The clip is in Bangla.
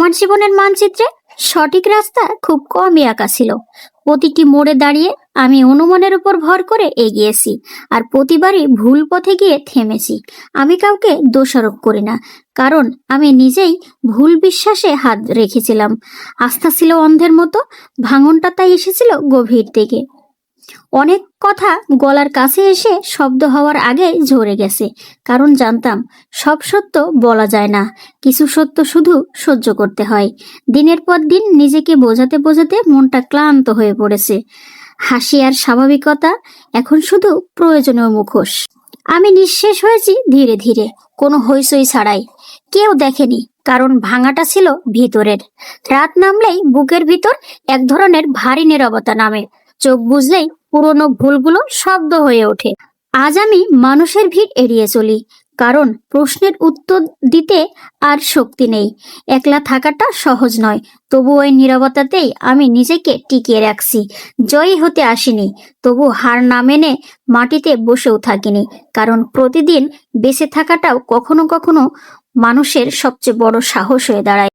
আমার জীবনের মানচিত্রে সঠিক রাস্তা খুব কমই আঁকা ছিল। প্রতিটি মোড়ে দাঁড়িয়ে আমি অনুমানের উপর ভর করে এগিয়েছি, আর প্রতিবারই ভুল পথে গিয়ে থেমেছি। আমি কাউকে দোষারোপ করি না, কারণ আমি নিজেই ভুল বিশ্বাসে হাত রেখেছিলাম। আস্থা ছিল অন্ধের মতো, ভাঙনটা তাই এসেছিল গভীর থেকে। অনেক কথা গলার কাছে এসে শব্দ হওয়ার আগে ঝরে গেছে, কারণ জানতাম সব সত্য বলা যায় না, কিছু সত্য শুধু সহ্য করতে হয়। দিনের পর দিন নিজেকে বোঝাতে বোঝাতে মনটা ক্লান্ত হয়ে পড়েছে। হাসি আর স্বাভাবিকতা এখন শুধু প্রয়োজনীয় মুখোশ। আমি নিঃশেষ হয়েছি ধীরে ধীরে, কোনো হইচই ছাড়াই। কেউ দেখেনি, কারণ ভাঙাটা ছিল ভিতরের। রাত নামলেই বুকের ভিতর এক ধরনের ভারী নীরবতা নামে। চোখ বুঝলেই পুরনো ভুলগুলো শব্দ হয়ে ওঠে। আজ আমি মানুষের ভিড় এড়িয়ে চলি, কারণ প্রশ্নের উত্তর দিতে আর শক্তি নেই। একলা থাকাটা সহজ নয়, তবু ওই নীরবতাতেই আমি নিজেকে টিকিয়ে রাখছি। জয়ী হতে আসিনি, তবু হার না মেনে মাটিতে বসেও থাকিনি, কারণ প্রতিদিন বেঁচে থাকাটাও কখনো কখনো মানুষের সবচেয়ে বড় সাহস হয়ে দাঁড়ায়।